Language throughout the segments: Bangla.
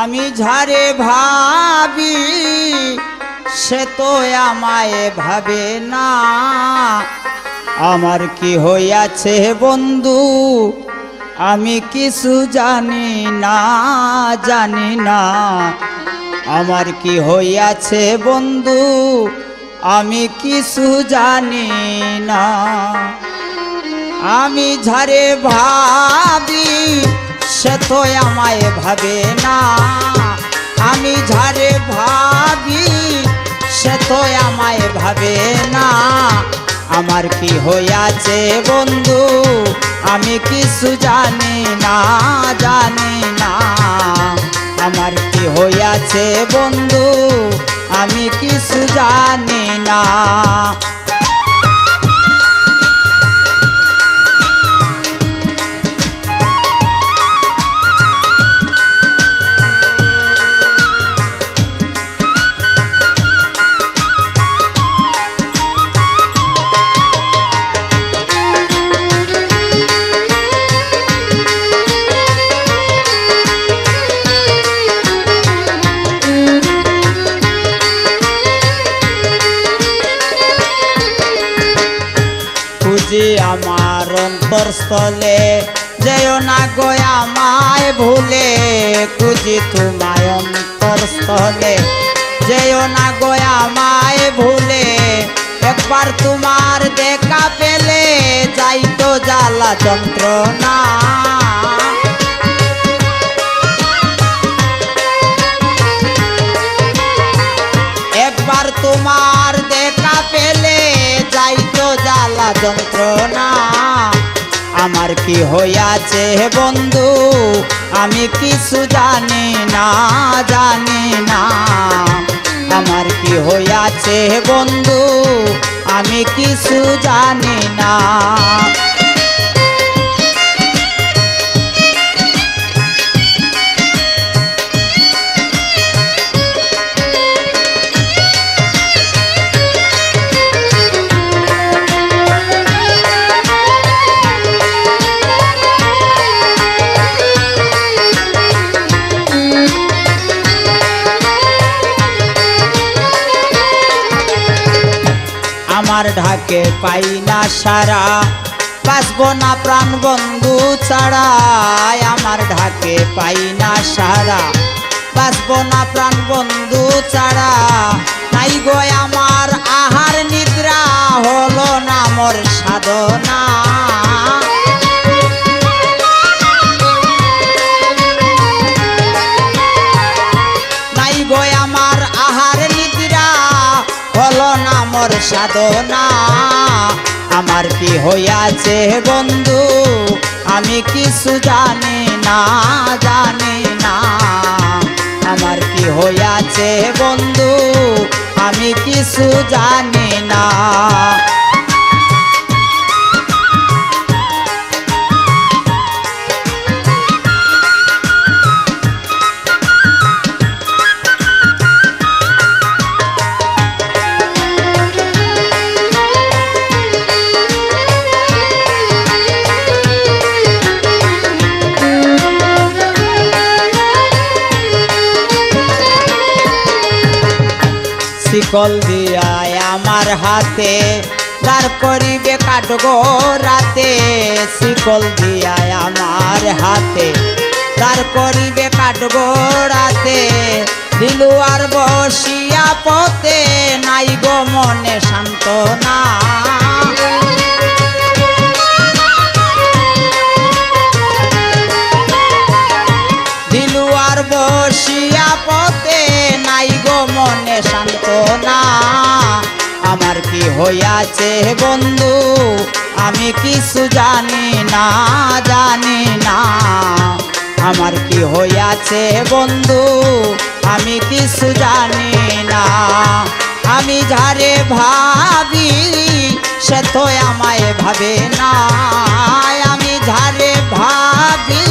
আমি যারে ভাবি সে তো আমায় ভাবে না। আমার কি হইয়াছে বন্ধু আমি কিছু জানি না, জানি না। আমার কি হইয়াছে বন্ধু আমি কিছু জানি না। আমি যারে ভাবি সে তো আমায় ভাবে না। আমি যারে ভাবি সে তো আমায় ভাবে না। আমার কি হইয়াছে বন্ধু আমি কিছু জানি না, জানি না। আমার কি হইয়াছে বন্ধু আমি কিছু জানি না। খুঁজি আমার অন্তরস্থলে যেও না গো আমায় ভুলে। খুঁজি তোমায় অন্তরস্থলে যেও না গো আমায় ভুলে। একবার তোমার দেখা পেলে যাইতো জ্বালা যন্ত্রণা। একবার তোমার দেখা পেলে যাইতো জ্বালা যন্ত্রণা। আমার কি হইয়াছে বন্ধু আমি কিছু জানি না, জানি না। আমার কি হইয়াছে বন্ধু আমি কিছু জানি না। আমার ঢাকে পাই না সারা বাঁচব না প্রাণ বন্ধু ছাড়া। আমার ঢাকে পাই না সারা বাঁচব না প্রাণ বন্ধু ছাড়া। নাই গো আমার আহার নিদ্রা হলো না মোর সাধনা। নাই গো আমার আহার নিদ্রা হলো না মোর সাধনা। আমার কি হইয়াছে বন্ধু আমি কিছু জানি না, জানি না। আমার কি হইয়াছে বন্ধু আমি কিছু জানি না। শিকল দিয়ায় আমার হাতে দাঁড় করিবে কাটগো রাতে। শিকল দিয়ায় আমার হাতে দাঁড় করিবে কাটগো রাতে। দিলু আর বসিয়া পথে নাই গো মনে সান্ত্বনা। দিলু আর বসিয়া পথে নাই গো মনে সান্ত্বনা। আমার কি হইয়াছে বন্ধু আমি কিছু জানি না, জানি না। আমার কি হইয়াছে বন্ধু আমি কিছু জানি না। আমি যারে ভাবি সে তো আমায় ভাবে না। আমি যারে ভাবি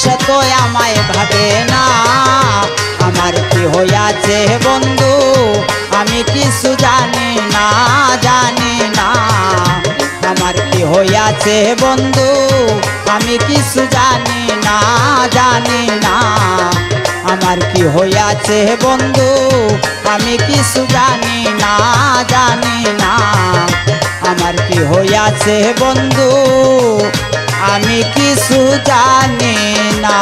সে তো আমায় ভাবে না। আমার কি হইয়াছে বন্ধু আমি কিছু জানি না, জানি না। আমার কি হইয়াছে বন্ধু আমি কিছু জানি না, জানি না। আমার হইয়াছে বন্ধু আমি কিছু জানি না আমার কি হইয়াছে বন্ধু আমি কিছু জানি না।